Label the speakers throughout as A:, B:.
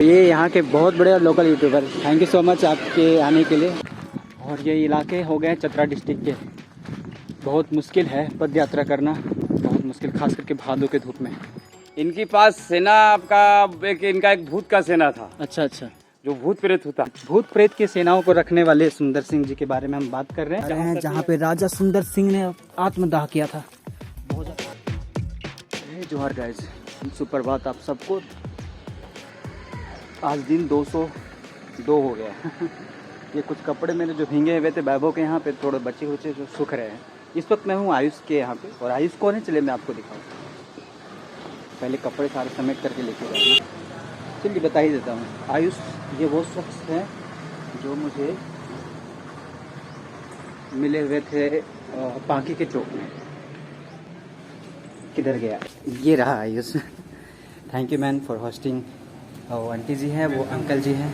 A: ये यहाँ के बहुत बड़े local YouTuber, thank you so much आपके आने के लिए। और ये इलाके हो गए चतरा डिस्ट्रिक्ट के। बहुत मुश्किल है पद यात्रा करना, बहुत मुश्किल, खास करके भादों के धूप में।
B: इनके पास सेना आपका इनका एक भूत का सेना था।
A: अच्छा अच्छा,
B: जो भूत प्रेत होता,
A: भूत प्रेत की सेनाओं को रखने वाले सुंदर सिंह जी के बारे में हम बात कर रहे हैं, जहाँ पे राजा सुंदर सिंह ने आत्मदाह किया था। जोहार गाइस, सुप्रभात आप सबको। आज दिन 202 हो गया। ये कुछ कपड़े मेरे जो भींगे हुए थे वैभव के यहाँ पे थोड़े बचे हुए जो सूख रहे हैं। इस वक्त मैं हूँ आयुष के यहाँ पे, और आयुष कौन है चलिए मैं आपको दिखाऊँ। पहले कपड़े सारे समेट करके लेके जाऊँ, चलिए बता ही देता हूँ। आयुष ये वो शख्स है जो मुझे मिले हुए थे पांकी के चौक में। किधर गया? ये रहा Ayush. Thank you man for hosting. Aunty ji हैं, वो अंकल जी हैं,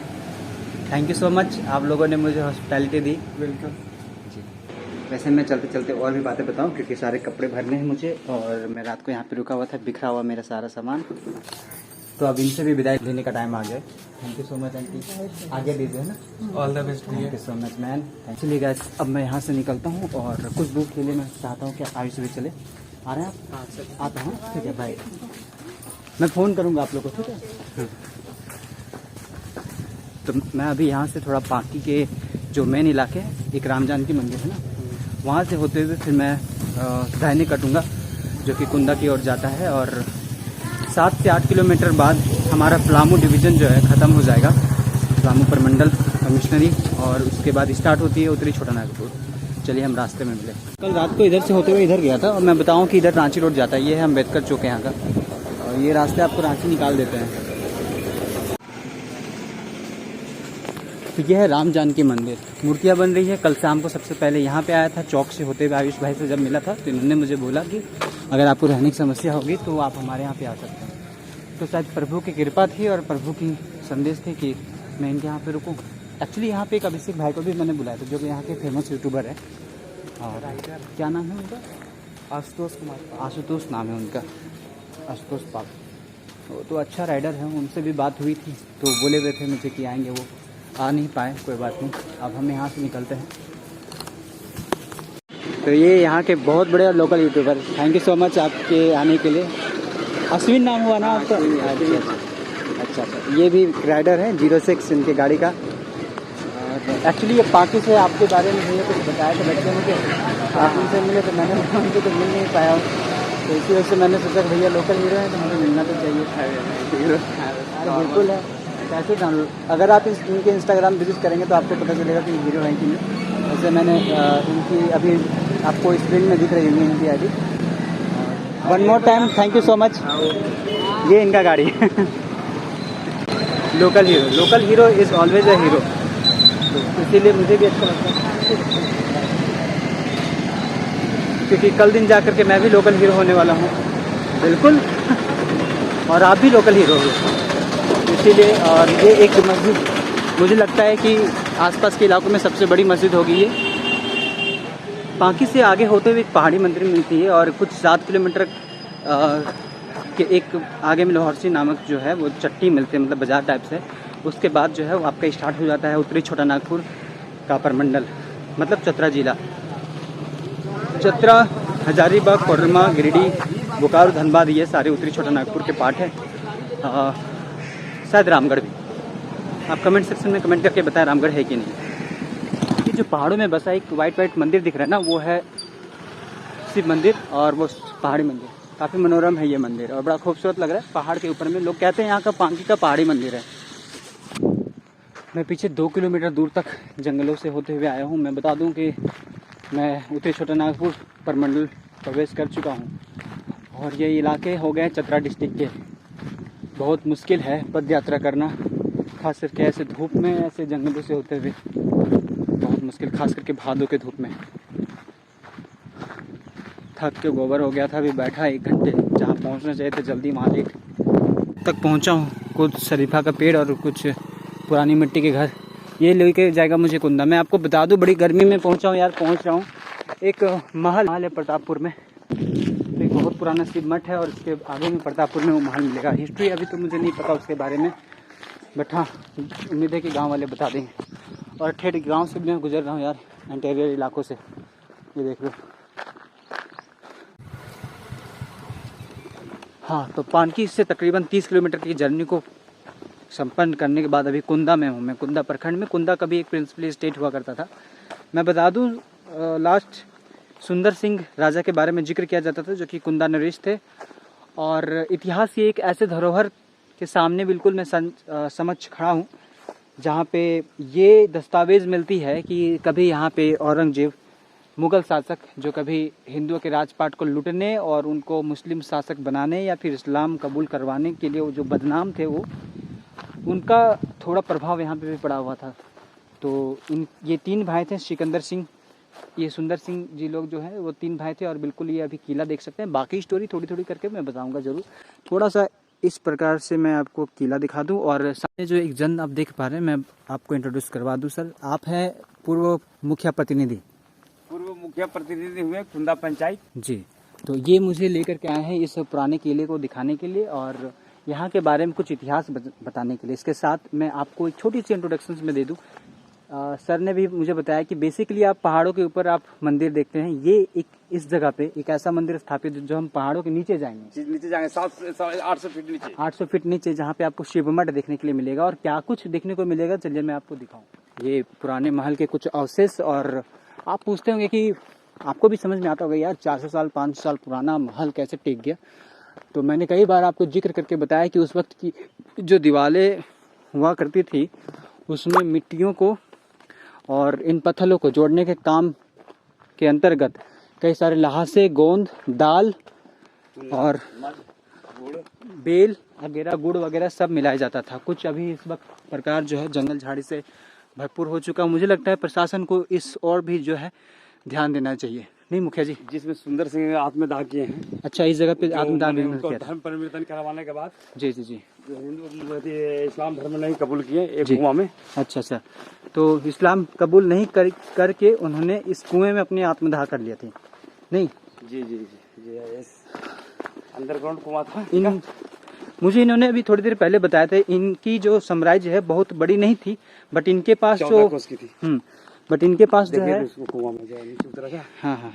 A: थैंक यू सो मच, आप लोगों ने मुझे हॉस्पिटैलिटी दी। वेलकम जी। वैसे मैं चलते चलते और भी बातें बताऊं, क्योंकि सारे कपड़े भरने हैं मुझे, और मैं रात को यहाँ पे रुका हुआ था, बिखरा हुआ मेरा सारा सामान। तो अब इनसे भी विदाई लेने का टाइम आ गया। Thank you so much aunty, आगे दीजिए ना।
B: All the best.
A: Thank you so much man. चलिए गाइस, अब मैं यहाँ से निकलता हूँ और कुछ दूर के लिए मैं चाहता हूँ कि आयुष भी चले। आ रहे हैं आप? हाँ सर आता हूँ। ठीक है भाई, मैं फ़ोन करूँगा आप लोग को, ठीक है। तो मैं अभी यहाँ से थोड़ा पांकी के जो मेन इलाके है, एक राम जानकी मंदिर है ना, वहाँ से होते हुए फिर मैं दाहिने कटूँगा, जो कि कुंदा की ओर जाता है। और 7 से 8 किलोमीटर बाद हमारा पलामू डिवीज़न जो है ख़त्म हो जाएगा, पलामू प्रमंडल कमिश्नरी, और उसके बाद स्टार्ट होती है उत्तरी छोटा नागपुर। चलिए हम रास्ते में मिले। कल रात को इधर से होते हुए इधर गया था, और मैं बताऊँ कि इधर रांची रोड जाता है। ये है अम्बेडकर चौक यहाँ का, और ये रास्ते आपको रांची निकाल देते हैं। तो यह है राम जानकी मंदिर, मूर्तियाँ बन रही है। कल शाम को सबसे पहले यहाँ पे आया था, चौक से होते हुए आयुष भाई से जब मिला था, तो इन्होंने मुझे बोला कि अगर आपको रहने की समस्या होगी तो आप हमारे यहाँ पे आ सकते हैं। तो शायद प्रभु की कृपा थी और प्रभु की संदेश थी कि मैं इनके यहाँ पे रुकूँ। एक्चुअली यहाँ पे एक अभिषेक भाई को भी मैंने बुलाया था, जो कि यहाँ के फेमस यूट्यूबर है। और क्या नाम है उनका? आशुतोष कुमार। आशुतोष नाम है उनका, आशुतोष पाल। वो तो अच्छा राइडर है, उनसे भी बात हुई थी, तो बोले हुए थे मुझे कि आएंगे। वो आ नहीं पाए, कोई बात नहीं। अब हम यहाँ से निकलते हैं। तो ये यहाँ के बहुत बड़े local YouTuber, thank you so much आपके आने के लिए। अश्विन नाम हुआ ना आपका? अच्छा अच्छा, ये भी राइडर है 06 इनके गाड़ी का। एक्चुअली ये पार्टी से आपके बारे में भैया कुछ बताया था बच्चे मुझे, आप उनसे मिले तो मैंने उनको तो मिल नहीं पाया, तो इसी वजह से मैंने सोचा भैया लोकल हीरो हैं तो मुझे मिलना तो चाहिए। बिल्कुल है। कैसे डाउनलोड, अगर आप इनके इंस्टाग्राम विजिट करेंगे तो आपको पता चलेगा कि हीरो हैं कि नहीं। वैसे मैंने इनकी अभी आपको स्क्रीन में दिख रही है इनकी ID. One more time thank you so much. ये इनका गाड़ी है। Local hero is always a hero, तो इसीलिए मुझे भी अच्छा लगता है, क्योंकि कल दिन जा कर के मैं भी लोकल हीरो होने वाला हूँ। बिल्कुल। और आप भी लोकल हीरो हो, इसीलिए। और ये एक मस्जिद मुझे लगता है कि आसपास के इलाकों में सबसे बड़ी मस्जिद होगी ये। पांकी से आगे होते हुए एक पहाड़ी मंदिर मिलती है, और कुछ 7 किलोमीटर के एक आगे में लाहौरसी नामक जो है वो चट्टी मिलती है, मतलब बाजार टाइप से। उसके बाद जो है वो आपका स्टार्ट हो जाता है उत्तरी छोटा नागपुर का प्रमंडल, मतलब चतरा जिला। चतरा, हजारीबाग, कोडरमा, गिरिडीह, बोकारो, धनबाद, ये सारे उत्तरी छोटा नागपुर के पार्ट हैं। शायद रामगढ़ भी। आप कमेंट सेक्शन में कमेंट करके बताएं रामगढ़ है कि नहीं। ये जो पहाड़ों में बसा एक वाइट मंदिर दिख रहा है ना, वो है शिव मंदिर, और वो पहाड़ी मंदिर काफ़ी मनोरम है ये मंदिर, और बड़ा खूबसूरत लग रहा है पहाड़ के ऊपर में। लोग कहते हैं यहाँ का पांकी का पहाड़ी मंदिर है। मैं पीछे 2 किलोमीटर दूर तक जंगलों से होते हुए आया हूँ। मैं बता दूँ कि मैं उत्तरी छोटा नागपुर प्रमंडल प्रवेश कर चुका हूँ, और ये इलाके हो गए चतरा डिस्ट्रिक्ट के। बहुत मुश्किल है पद यात्रा करना, खास करके ऐसे धूप में, ऐसे जंगलों से होते हुए बहुत मुश्किल, खास करके भादों के धूप में। थक के गोबर हो गया था, अभी बैठा 1 घंटे, जहाँ पहुँचना चाहिए था जल्दी वहाँ लेट तक पहुँचा हूँ। कुछ शरीफा का पेड़ और कुछ पुरानी मिट्टी के घर, ये लेके जाएगा मुझे कुंदा। मैं आपको बता दूँ बड़ी गर्मी में पहुँचा हूँ यार, पहुँच रहा हूँ। एक महल है प्रतापपुर में, एक बहुत पुराना शिव मठ है, और इसके आगे में प्रतापपुर में वो महल मिलेगा। हिस्ट्री अभी तो मुझे नहीं पता उसके बारे में, बट हाँ, उम्मीद है कि गांव वाले बता देंगे। और ठेठ गांव से भी मैं गुजर रहा हूँ यार, इंटीरियर इलाकों से। ये देख लो। हाँ, तो पानकी से तकरीबन 30 किलोमीटर की जर्नी को संपन्न करने के बाद अभी कुंदा में हूँ मैं। कुंदा प्रखंड में। कुंदा कभी एक प्रिंसिपल स्टेट हुआ करता था। मैं बता दूँ, लास्ट सुंदर सिंह राजा के बारे में जिक्र किया जाता था, जो कि कुंदा नरेश थे। और इतिहास की एक ऐसे धरोहर के सामने बिल्कुल मैं समझ खड़ा हूँ, जहाँ पे ये दस्तावेज़ मिलती है कि कभी यहाँ पे औरंगजेब, मुग़ल शासक, जो कभी हिंदुओं के राजपाट को लूटने और उनको मुस्लिम शासक बनाने या फिर इस्लाम कबूल करवाने के लिए जो बदनाम थे, वो उनका थोड़ा प्रभाव यहाँ पे भी पड़ा हुआ था। तो ये 3 भाई थे, सिकंदर सिंह, ये सुंदर सिंह जी लोग जो हैं वो 3 भाई थे। और बिल्कुल ये अभी किला देख सकते हैं। बाकी स्टोरी थोड़ी थोड़ी करके मैं बताऊंगा ज़रूर। थोड़ा सा इस प्रकार से मैं आपको किला दिखा दूं। और सामने जो एक जन आप देख पा रहे हैं, मैं आपको इंट्रोड्यूस करवा दूं। सर, आप हैं पूर्व मुखिया प्रतिनिधि?
B: पूर्व मुखिया प्रतिनिधि हुए कुंदा पंचायत
A: जी। तो ये मुझे लेकर के आए हैं इस पुराने किले को दिखाने के लिए और यहाँ के बारे में कुछ इतिहास बताने के लिए। इसके साथ मैं आपको एक छोटी सी इंट्रोडक्शन में दे दूँ। सर ने भी मुझे बताया कि बेसिकली आप पहाड़ों के ऊपर आप मंदिर देखते हैं। ये एक इस जगह पे एक ऐसा मंदिर स्थापित है जो हम पहाड़ों के नीचे जाएंगे,
B: 800 फीट नीचे,
A: 800 फीट नीचे, जहाँ पे आपको शिव मठ देखने के लिए मिलेगा। और क्या कुछ देखने को मिलेगा, चलिए मैं आपको दिखाऊं। ये पुराने महल के कुछ अवशेष। और आप पूछते होंगे कि आपको भी समझ में आता होगा यार, 400 साल 500 साल पुराना महल कैसे टेक गया। तो मैंने कई बार आपको जिक्र करके बताया कि उस वक्त की जो दीवारें हुआ करती थी, उसमें मिट्टियों को और इन पत्थरों को जोड़ने के काम के अंतर्गत कई सारे लहासे, गोंद, दाल और बेल वगैरह, गुड़ वगैरह सब मिलाया जाता था। कुछ अभी इस वक्त प्रकार जो है जंगल झाड़ी से भरपूर हो चुका। मुझे लगता है प्रशासन को इस और भी जो है ध्यान देना चाहिए, नहीं मुखिया जी?
B: जिसमें सुंदर सिंह आत्मदाह किए हैं।
A: अच्छा, इस जगह पे आत्मदाह किया था।
B: धर्म परिवर्तन करवाने के बाद
A: जी जी जी,
B: जो हिंदू इस्लाम धर्म नहीं कबूल किए एक कुआं में।
A: अच्छा अच्छा, तो इस्लाम कबूल नहीं करके उन्होंने इस कुएं में अपनी आत्मदाह कर लिया थी, नहीं?
B: जी जी जी जी, अंडरग्राउंड कुआं था।
A: मुझे इन्होंने अभी थोड़ी देर पहले बताया था, इनकी जो साम्राज्य है बहुत बड़ी नहीं थी, बट इनके पास जो बट इनके पास जो है
B: कुआं में जो नीचे उतरा था।
A: हाँ हाँ,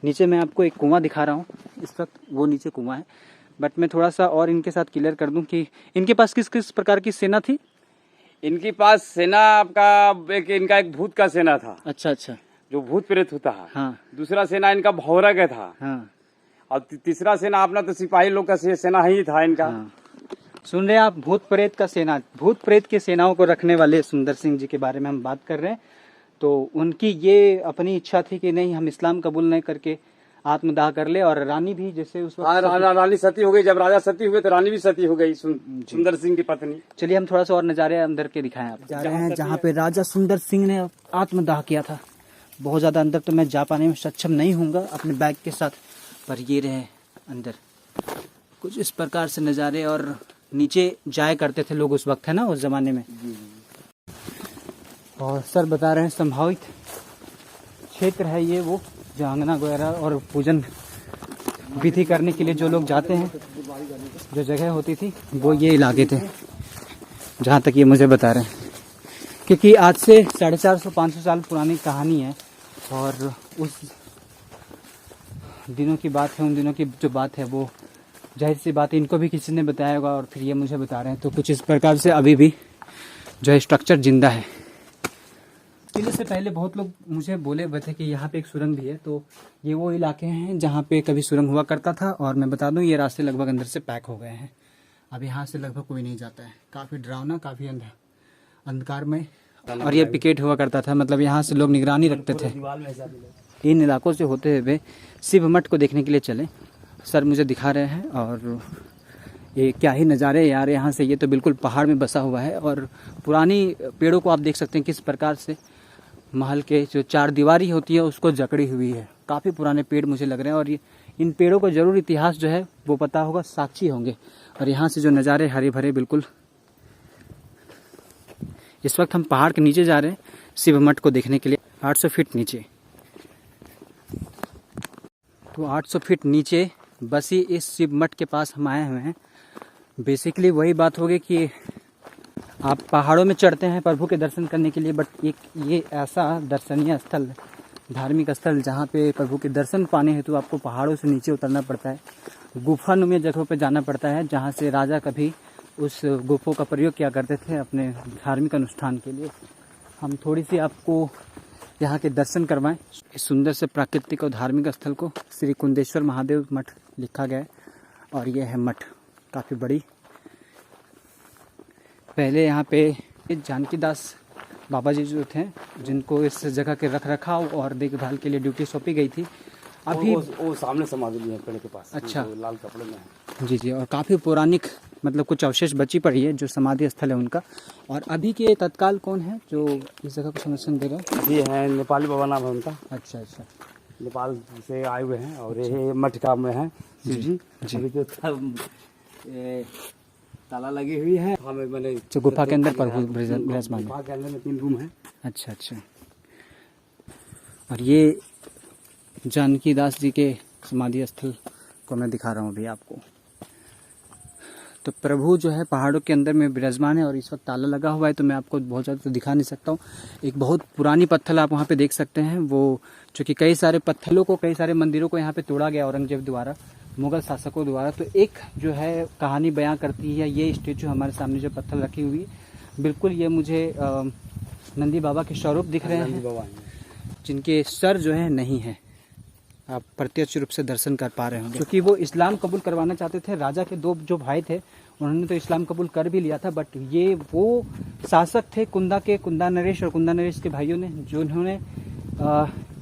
A: नीचे मैं आपको एक कुआं दिखा रहा हूँ इस वक्त, वो नीचे कुआं है। बट मैं थोड़ा सा और इनके साथ क्लियर कर दूं कि इनके पास किस किस प्रकार की सेना थी।
B: इनके पास सेना आपका इनका एक भूत का सेना था।
A: अच्छा अच्छा,
B: जो भूत प्रेत होता है।
A: हाँ।
B: दूसरा सेना इनका भौरा का था।
A: हाँ।
B: और तीसरा सेना अपना तो सिपाही लोग का सेना ही था इनका।
A: हाँ। सुन रहे हैं आप, भूत प्रेत का सेना, भूत प्रेत की सेनाओं को रखने वाले सुंदर सिंह जी के बारे में हम बात कर रहे हैं। तो उनकी ये अपनी इच्छा थी कि नहीं, हम इस्लाम कबूल नहीं करके आत्मदाह कर ले। और रानी भी जैसे उस वक्त
B: रानी सती हो गई। जब राजा सती हुए तो रानी भी सती हो गई, सुंदर सिंह की पत्नी।
A: चलिए हम थोड़ा सा और नज़ारे अंदर के दिखाएं। आप जा रहे हैं जहाँ पे राजा सुंदर सिंह ने आत्मदाह किया था। बहुत ज़्यादा अंदर तो मैं जा पाने में सक्षम नहीं हूँगा अपने बैग के साथ, पर ये रहे अंदर कुछ इस प्रकार से नज़ारे। और नीचे जाया करते थे लोग उस वक्त, है ना, उस ज़माने में। और सर बता रहे हैं संभावित क्षेत्र है ये, वो जो आंगना वगैरह और पूजन विधि करने के लिए जो लोग जाते हैं, जो जगह होती थी, वो ये इलाके थे, जहाँ तक ये मुझे बता रहे हैं। क्योंकि आज से 450-500 साल पुरानी कहानी है और उस दिनों की बात है, उन दिनों की जो बात है वो जाहिर सी बात इनको भी किसी ने बताया होगा और फिर ये मुझे बता रहे हैं। तो कुछ इस प्रकार से अभी भी जो है स्ट्रक्चर जिंदा है। किले से पहले बहुत लोग मुझे बोले हुए थे कि यहाँ पे एक सुरंग भी है। तो ये वो इलाके हैं जहाँ पे कभी सुरंग हुआ करता था। और मैं बता दूँ, ये रास्ते लगभग अंदर से पैक हो गए हैं। अब यहाँ से लगभग कोई नहीं जाता है। काफ़ी डरावना, काफ़ी अंधकार में। और ये पिकेट हुआ करता था, मतलब यहाँ से लोग निगरानी रखते थे। इन इलाकों से होते हुए शिव मठ को देखने के लिए चले। सर मुझे दिखा रहे हैं और ये क्या ही नज़ारे यार यहाँ से। ये तो बिल्कुल पहाड़ में बसा हुआ है और पुरानी पेड़ों को आप देख सकते हैं किस प्रकार से महल के जो 4 दीवारी होती है उसको जकड़ी हुई है। काफ़ी पुराने पेड़ मुझे लग रहे हैं और ये इन पेड़ों को ज़रूर इतिहास जो है वो पता होगा, साक्षी होंगे। और यहाँ से जो नज़ारे हरे भरे बिल्कुल। इस वक्त हम पहाड़ के नीचे जा रहे हैं शिव मठ को देखने के लिए, 800 फीट नीचे। तो 800 फीट नीचे बसी इस शिव मठ के पास हम आए हुए हैं। बेसिकली वही बात होगी कि आप पहाड़ों में चढ़ते हैं प्रभु के दर्शन करने के लिए, बट एक ये ऐसा दर्शनीय स्थल, धार्मिक स्थल जहाँ पे प्रभु के दर्शन पाने हेतु आपको पहाड़ों से नीचे उतरना पड़ता है, गुफानुमा जगहों पे जाना पड़ता है, जहाँ से राजा कभी उस गुफों का प्रयोग किया करते थे अपने धार्मिक अनुष्ठान के लिए। हम थोड़ी सी आपको यहाँ के दर्शन करवाएं। इस सुंदर से प्राकृतिक और धार्मिक स्थल को श्री कुंदेश्वर महादेव मठ लिखा गया है और यह है मठ, काफ़ी बड़ी। पहले यहाँ पे जानकी दास बाबा जी जो थे, जिनको इस जगह के रख रखाव और देखभाल के लिए ड्यूटी सौंपी गई थी। अभी
B: वो सामने समाधि है पेड़ के पास,
A: अच्छा,
B: लाल कपड़े में है।
A: जी जी, और काफ़ी पौराणिक मतलब कुछ अवशेष बची पड़ी है जो समाधि स्थल है उनका। और अभी के तत्काल कौन है जो इस जगह को संरक्षण दे रहे हैं?
B: ये है नेपाली बाबा नाम है उनका।
A: अच्छा अच्छा,
B: नेपाल से आए हुए हैं और ये मठ का में है शिव जी। अभी तो ताला लगी हुई है। हमें मैंने
A: जो गुफा के अंदर प्रभु विराजमान है।
B: गुफा के अंदर में 3 रूम है।
A: अच्छा अच्छा, और ये जानकी दास जी के समाधि स्थल को मैं दिखा रहा हूँ अभी आपको। तो प्रभु जो है पहाड़ों के अंदर में विराजमान है और इस वक्त ताला लगा हुआ है, तो मैं आपको बहुत ज़्यादा तो दिखा नहीं सकता हूँ। एक बहुत पुरानी पत्थर आप वहाँ पे देख सकते हैं, वो जो कि कई सारे पत्थरों को, कई सारे मंदिरों को यहाँ पे तोड़ा गया औरंगजेब द्वारा, मुगल शासकों द्वारा। तो एक जो है कहानी बयां करती है ये स्टेचू हमारे सामने जो पत्थर रखी हुई है, बिल्कुल ये मुझे नंदी बाबा के स्वरूप दिख रहे हैं, जिनके सर जो है नहीं है। आप प्रत्यक्ष रूप से दर्शन कर पा रहे होंगे, क्योंकि वो इस्लाम कबूल करवाना चाहते थे। राजा के 2 जो भाई थे उन्होंने तो इस्लाम कबूल कर भी लिया था, बट ये वो शासक थे कुंदा के, कुंदा नरेश और कुंदा नरेश के भाइयों ने, जो उन्होंने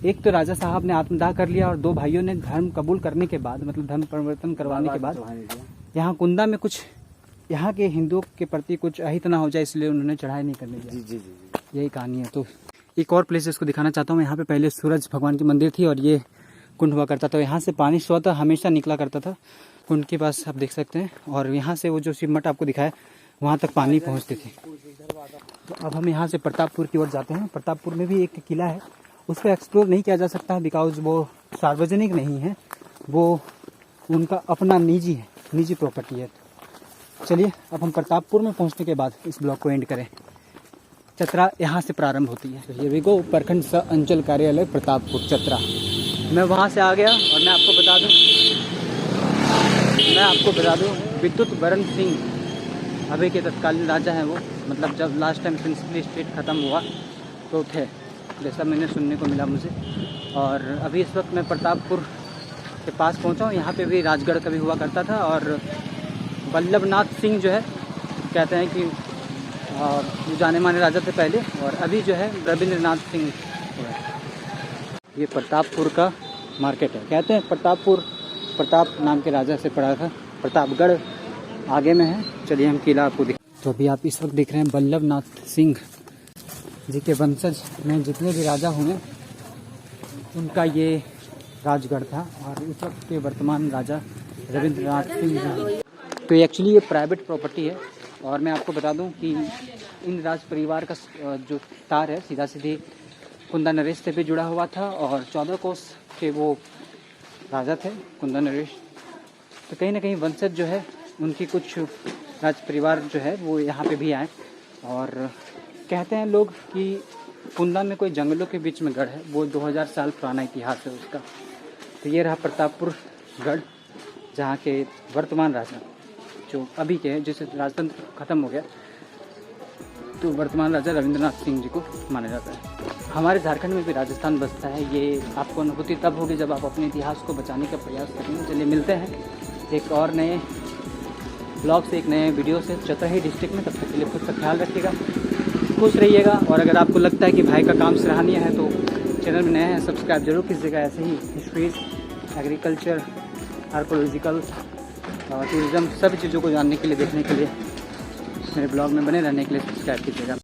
A: एक तो राजा साहब ने आत्मदाह कर लिया और 2 भाइयों ने धर्म कबूल करने के बाद, मतलब धर्म परिवर्तन करवाने के बाद, यहाँ कुंदा में कुछ यहाँ के हिंदुओं के प्रति कुछ अहित ना हो जाए, इसलिए उन्होंने चढ़ाई नहीं करने दिया।
B: जी,
A: यही कहानी है। तो एक और प्लेस इसको दिखाना चाहता हूँ। यहाँ पे पहले सूरज भगवान की मंदिर थी और ये कुंड हुआ करता था। यहाँ से पानी स्वतः हमेशा निकला करता था कुंड के पास, आप देख सकते हैं। और यहाँ से वो जो शिव मठ आपको दिखाया, वहाँ तक पानी पहुँचती थी। तो अब हम यहाँ से प्रतापपुर की ओर जाते हैं। प्रतापपुर में भी एक किला है, उस पर एक्सप्लोर नहीं किया जा सकता है, बिकॉज वो सार्वजनिक नहीं है, वो उनका अपना निजी प्रॉपर्टी है। चलिए अब हम प्रतापपुर में पहुँचने के बाद इस ब्लॉग को एंड करें। चतरा यहाँ से प्रारंभ होती है। तो ये भी गो प्रखंड सह अंचल कार्यालय प्रतापपुर चतरा। मैं वहाँ से आ गया और मैं आपको बता दूं विद्युत वरण सिंह अभी के तत्कालीन राजा हैं वो, मतलब जब लास्ट टाइम प्रिंसिपल स्टेट ख़त्म हुआ तो थे, जैसा मैंने सुनने को मिला मुझे। और अभी इस वक्त मैं प्रतापपुर के पास पहुँचा हूँ। यहाँ पे भी राजगढ़ कभी हुआ करता था और वल्लभनाथ सिंह जो है कहते हैं कि जो जाने माने राजा थे पहले, और अभी जो है रविंद्रनाथ सिंह है। ये प्रतापपुर का मार्केट है, कहते हैं प्रताप नाम के राजा से पड़ा था। प्रतापगढ़ आगे में है। चलिए हम किला आपको दिखा। तो अभी आप इस वक्त देख रहे हैं वल्लभनाथ सिंह जी के वंशज में जितने भी राजा हुए उनका ये राजगढ़ था। और इस वक्त के वर्तमान राजा रविंद्रनाथ सिंह जी। तो एक्चुअली ये प्राइवेट प्रॉपर्टी है और मैं आपको बता दूं कि इन राज परिवार का जो तार है सीधा सीधी कुंदा नरेश से भी जुड़ा हुआ था और 14 कोस के वो राजा थे कुंदा नरेश। तो कहीं ना कहीं वंशज जो है उनकी कुछ राज परिवार जो है वो यहाँ पे भी आए। और कहते हैं लोग कि कुंदा में कोई जंगलों के बीच में गढ़ है, वो 2000 साल पुराना इतिहास है उसका। तो ये रहा प्रतापपुर गढ़, जहाँ के वर्तमान राजा जो अभी के हैं, जैसे राजतंत्र खत्म हो गया तो वर्तमान राजा रविंद्रनाथ सिंह जी को माना जाता है। हमारे झारखंड में भी राजस्थान बसता है। ये आपको अनुभूति तब होगी जब आप अपने इतिहास को बचाने का प्रयास करेंगे। चलिए मिलते हैं एक और नए ब्लॉग से, एक नए वीडियो से चतरा डिस्ट्रिक्ट में। तब तक के लिए खुद का ख्याल रखिएगा, खुश रहिएगा। और अगर आपको लगता है कि भाई का काम सराहनीय है तो चैनल में नए हैं सब्सक्राइब जरूर कीजिएगा। ऐसे ही हिस्ट्रीज, एग्रीकल्चर, आर्कोलॉजिकल, टूरिज़्म सभी चीज़ों को जानने के लिए, देखने के लिए, मेरे ब्लॉग में बने रहने के लिए सब्सक्राइब कीजिएगा।